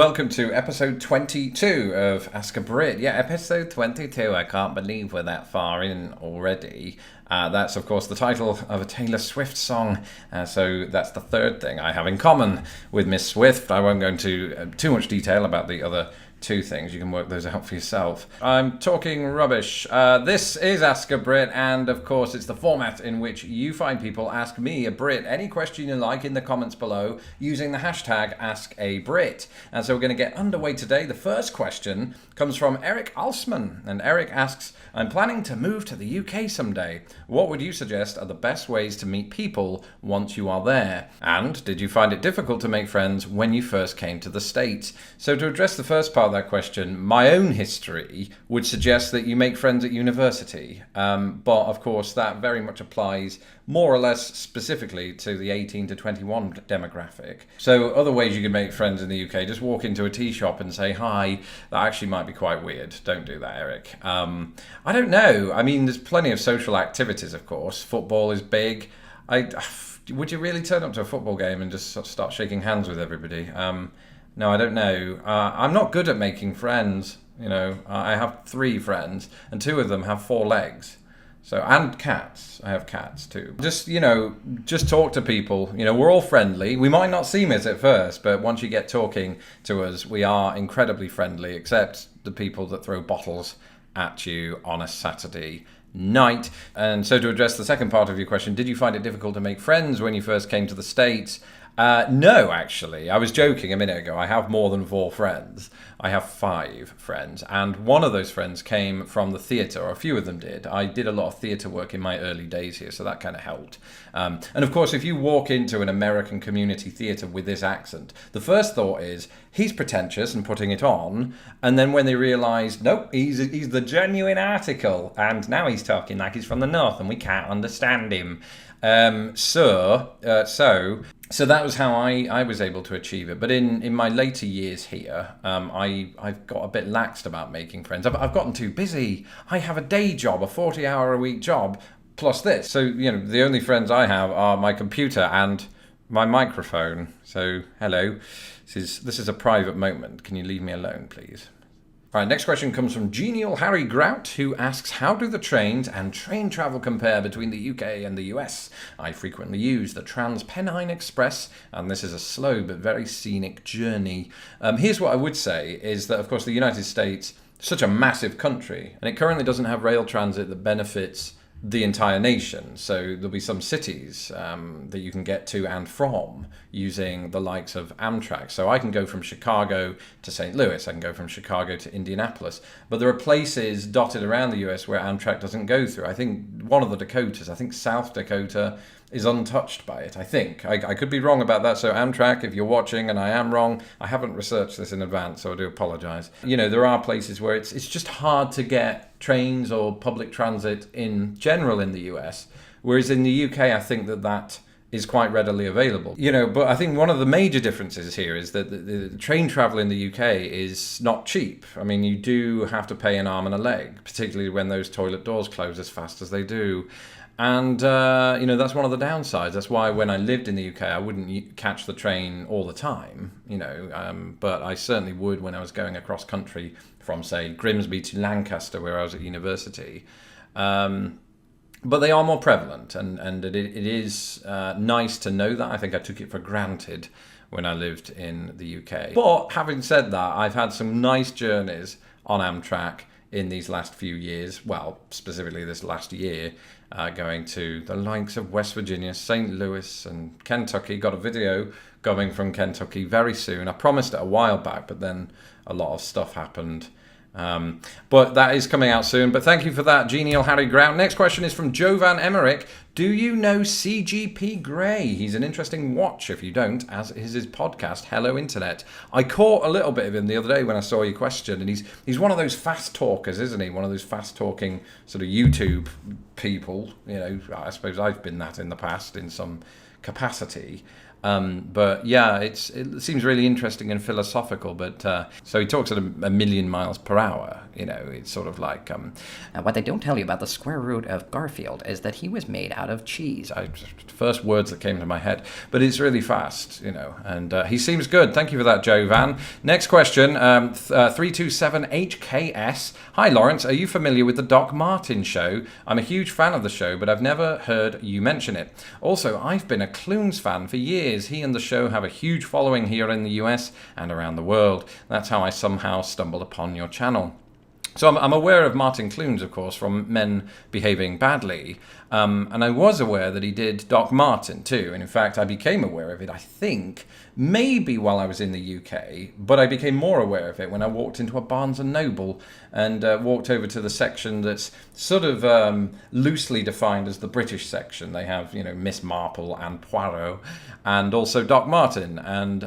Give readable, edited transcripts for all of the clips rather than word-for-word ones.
welcome to episode 22 of Ask a Brit. Yeah, episode 22. I can't believe we're that far in already. That's, of course, the title of a Taylor Swift song. So that's the third thing I have in common with Miss Swift. I won't go into too much detail about the other two things. You can work those out for yourself. I'm talking rubbish. This is Ask a Brit, and of course it's the format in which you find people ask me, a Brit, any question you like in the comments below using the hashtag AskABrit. And so we're going to get underway today. The first question comes from Eric Alsman, and Eric asks, I'm planning to move to the UK someday. What would you suggest are the best ways to meet people once you are there? And did you find it difficult to make friends when you first came to the States? So to address the first part of that question, my own history would suggest that you make friends at university. But of course, that very much applies more or less specifically to the 18 to 21 demographic. So other ways you can make friends in the UK, just walk into a tea shop and say hi. That actually might be quite weird. Don't do that, Eric. I don't know. I mean, there's plenty of social activities, of course. Football is big. Would you really turn up to a football game and just start shaking hands with everybody? No, I don't know. I'm not good at making friends. You know, I have 3 friends, and 2 of them have 4 legs. So, and cats. I have cats too. Just talk to people. You know, we're all friendly. We might not seem it at first, but once you get talking to us, we are incredibly friendly, except the people that throw bottles at you on a Saturday night. And so to address the second part of your question, did you find it difficult to make friends when you first came to the States? No, actually. I was joking a minute ago. I have more than 4 friends. I have 5 friends. And one of those friends came from the theatre, or a few of them did. I did a lot of theatre work in my early days here, so that kind of helped. And of course, if you walk into an American community theatre with this accent, the first thought is, he's pretentious and putting it on. And then when they realise, nope, he's the genuine article. And now he's talking like he's from the north and we can't understand him. So that was how I was able to achieve it. But in my later years here, I've got a bit laxed about making friends. I've gotten too busy. I have a day job, a 40-hour-a-week job, plus this. So, you know, the only friends I have are my computer and my microphone. So, hello. This is a private moment. Can you leave me alone, please? All right, next question comes from Genial Harry Grout, who asks, how do the trains and train travel compare between the UK and the US? I frequently use the Trans-Pennine Express, and this is a slow but very scenic journey. Here's what I would say is that, of course, the United States is such a massive country, and it currently doesn't have rail transit that benefits the entire nation. So there'll be some cities that you can get to and from using the likes of Amtrak. So I can go from Chicago to St. Louis. I can go from Chicago to Indianapolis. But there are places dotted around the US where Amtrak doesn't go through. I think one of the Dakotas, I think South Dakota, is untouched by it, I think. I could be wrong about that. So Amtrak, if you're watching, and I am wrong, I haven't researched this in advance, so I do apologise. You know, there are places where it's just hard to get trains or public transit in general in the US, whereas in the UK, I think that is quite readily available. You know, but I think one of the major differences here is that the train travel in the UK is not cheap. I mean, you do have to pay an arm and a leg, particularly when those toilet doors close as fast as they do. And, that's one of the downsides. That's why when I lived in the UK, I wouldn't catch the train all the time, but I certainly would when I was going across country from, say, Grimsby to Lancaster, where I was at university. But they are more prevalent, and it is nice to know that. I think I took it for granted when I lived in the UK. But having said that, I've had some nice journeys on Amtrak in these last few years, well, specifically this last year, going to the likes of West Virginia, St. Louis and Kentucky. Got a video coming from Kentucky very soon. I promised it a while back, but then a lot of stuff happened. But that is coming out soon. But thank you for that, Genial Harry Grout. Next question is from Joe Van Emmerich. Do you know CGP Grey? He's an interesting watch if you don't, as is his podcast, Hello Internet. I caught a little bit of him the other day when I saw your question, and he's one of those fast talkers, isn't he? One of those fast talking sort of YouTube people. You know, I suppose I've been that in the past in some capacity. But yeah, it seems really interesting and philosophical. But so he talks at a million miles per hour. It's sort of like What they don't tell you about the square root of Garfield is that he was made out of cheese. First words that came to my head. But it's really fast, and he seems good. Thank you for that, Joe Van. Next question, 327HKS. Hi, Lawrence. Are you familiar with the Doc Martin show? I'm a huge fan of the show, but I've never heard you mention it. Also, I've been a Clunes fan for years. He and the show have a huge following here in the US and around the world. That's how I somehow stumbled upon your channel. So I'm aware of Martin Clunes, of course, from Men Behaving Badly. And I was aware that he did Doc Martin too. And in fact, I became aware of it, I think, maybe while I was in the UK. But I became more aware of it when I walked into a Barnes & Noble and walked over to the section that's sort of loosely defined as the British section. They have, Miss Marple and Poirot and also Doc Martin. And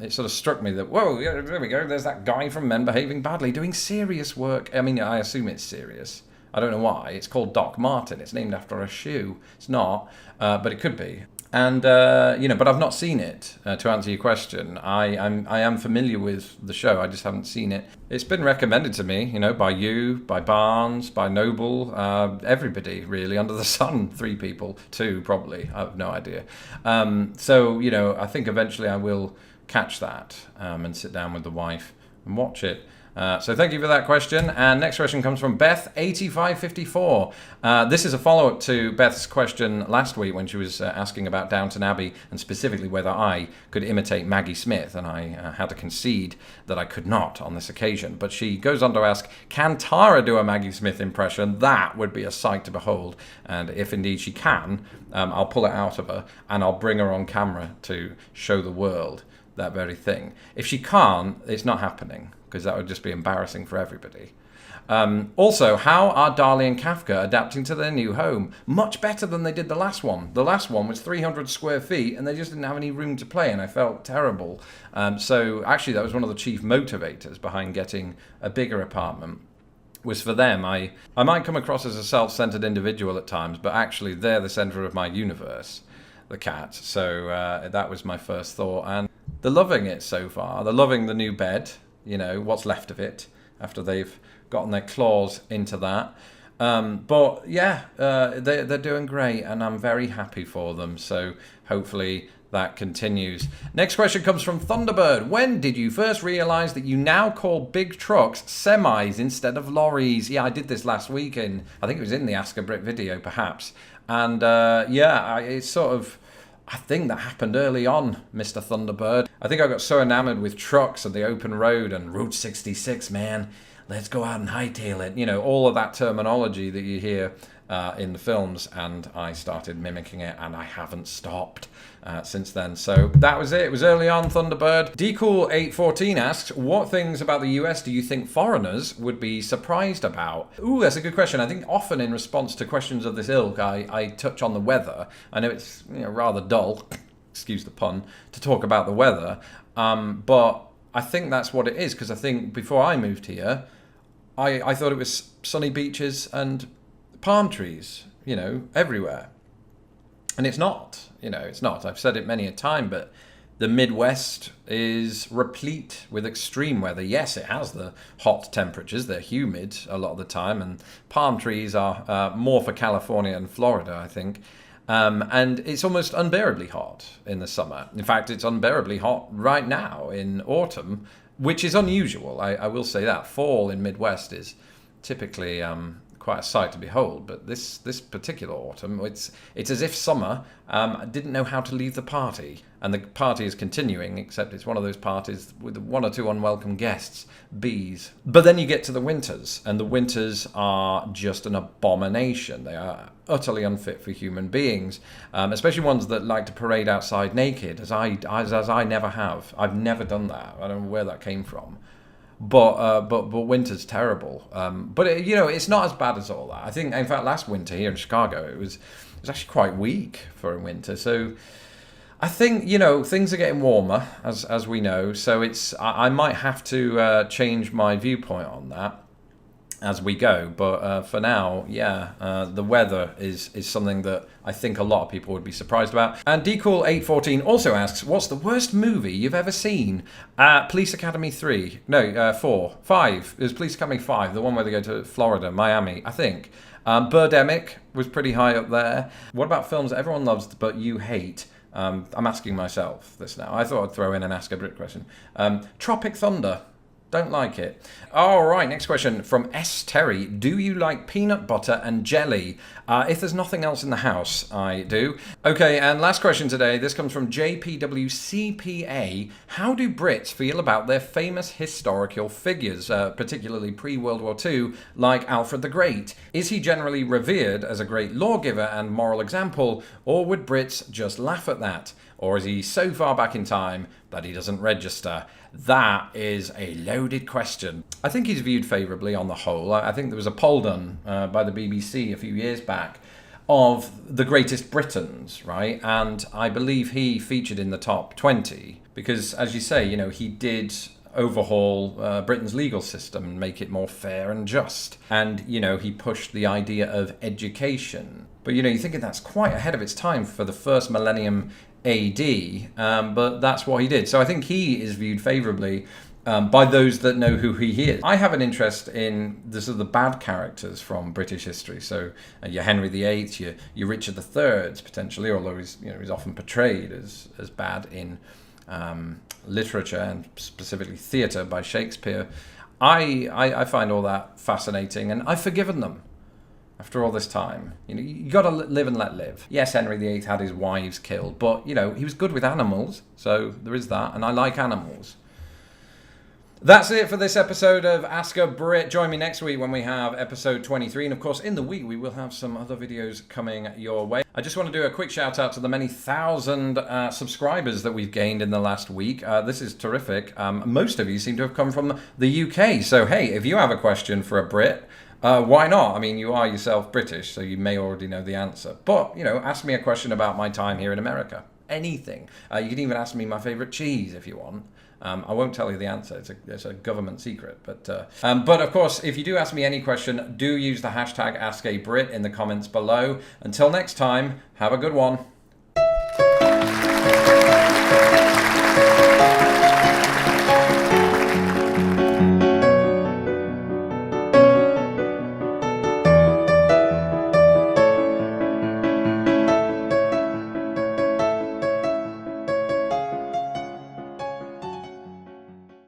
it sort of struck me that, whoa, yeah, there we go. There's that guy from Men Behaving Badly doing serious work. I mean, I assume it's serious. I don't know why. It's called Doc Martin. It's named after a shoe. It's not, but it could be. And but I've not seen it. To answer your question, I am familiar with the show. I just haven't seen it. It's been recommended to me, by you, by Barnes, by Noble, everybody really under the sun. 3 people, 2 probably. I have no idea. So I think eventually I will catch that and sit down with the wife and watch it. So thank you for that question. And next question comes from Beth8554. This is a follow-up to Beth's question last week when she was asking about Downton Abbey and specifically whether I could imitate Maggie Smith, and I had to concede that I could not on this occasion. But she goes on to ask, can Tara do a Maggie Smith impression? That would be a sight to behold. And if indeed she can, I'll pull it out of her and I'll bring her on camera to show the world that very thing. If she can't, it's not happening, because that would just be embarrassing for everybody. Also, how are Dali and Kafka adapting to their new home? Much better than they did the last one. The last one was 300 square feet, and they just didn't have any room to play, and I felt terrible. So actually, that was one of the chief motivators behind getting a bigger apartment. Was for them. I might come across as a self-centered individual at times, but actually they're the center of my universe, the cat. So that was my first thought, and they're loving it so far. They're loving the new bed, what's left of it after they've gotten their claws into that. But yeah, they're doing great, and I'm very happy for them. So hopefully that continues. Next question comes from Thunderbird. When did you first realize that you now call big trucks semis instead of lorries? Yeah, I did this last week I think it was in the Ask a Brit video, perhaps. And it's sort of, I think that happened early on, Mr. Thunderbird. I think I got so enamored with trucks and the open road and Route 66, man. Let's go out and hightail it. All of that terminology that you hear in the films, and I started mimicking it, and I haven't stopped since then. So that was it. It was early on, Thunderbird. Decool814 asks, what things about the US do you think foreigners would be surprised about? Ooh, that's a good question. I think often in response to questions of this ilk, I touch on the weather. I know it's rather dull, excuse the pun, to talk about the weather, but I think that's what it is, because I think before I moved here, I thought it was sunny beaches and palm trees, everywhere. And it's not, it's not. I've said it many a time, but the Midwest is replete with extreme weather. Yes, it has the hot temperatures. They're humid a lot of the time, and palm trees are more for California and Florida, I think. And it's almost unbearably hot in the summer. In fact, it's unbearably hot right now in autumn, which is unusual. I will say that. Fall in Midwest is typically quite a sight to behold, but this particular autumn, it's as if summer didn't know how to leave the party, and the party is continuing, except it's one of those parties with 1 or 2 unwelcome guests, bees. But then you get to the winters, and the winters are just an abomination. They are utterly unfit for human beings, especially ones that like to parade outside naked, as I never have. I've never done that. I don't know where that came from. But winter's terrible. But it's not as bad as all that. I think, in fact, last winter here in Chicago, it was actually quite weak for a winter. So I think things are getting warmer, as we know. So I might have to change my viewpoint on that. as we go. But for now, the weather is something that I think a lot of people would be surprised about. And Decool814 also asks, what's the worst movie you've ever seen? Police Academy 3. No, 4. 5. It was Police Academy 5, the one where they go to Florida, Miami, I think. Birdemic was pretty high up there. What about films that everyone loves but you hate? I'm asking myself this now. I thought I'd throw in an Ask a Brit question. Tropic Thunder. Don't like it. All right, next question from S. Terry. Do you like peanut butter and jelly? If there's nothing else in the house, I do. Okay, and last question today. This comes from JPWCPA. How do Brits feel about their famous historical figures, particularly pre-World War II, like Alfred the Great? Is he generally revered as a great lawgiver and moral example, or would Brits just laugh at that? Or is he so far back in time that he doesn't register? That is a loaded question. I think he's viewed favourably on the whole. I think there was a poll done by the BBC a few years back of the greatest Britons, right? And I believe he featured in the top 20 because, as you say, you know, he did overhaul Britain's legal system and make it more fair and just. And, you know, he pushed the idea of education. But, you know, you're thinking that's quite ahead of its time for the first millennium AD, but that's what he did. So I think he is viewed favourably by those that know who he is. I have an interest in the sort of the bad characters from British history. So your Henry VIII, your Richard III's potentially, although he's often portrayed as bad in literature and specifically theatre by Shakespeare. I find all that fascinating, and I've forgiven them. After all this time, you know, you got to live and let live. Yes, Henry VIII had his wives killed, but, you know, he was good with animals, so there is that, and I like animals. That's it for this episode of Ask a Brit. Join me next week when we have episode 23, and of course, in the week, we will have some other videos coming your way. I just want to do a quick shout out to the many thousand subscribers that we've gained in the last week. This is terrific. Most of you seem to have come from the UK, so hey, if you have a question for a Brit, why not? I mean, you are yourself British, so you may already know the answer. But, you know, ask me a question about my time here in America. Anything. You can even ask me my favourite cheese if you want. I won't tell you the answer. It's a government secret. But of course, if you do ask me any question, do use the hashtag AskABrit in the comments below. Until next time, have a good one.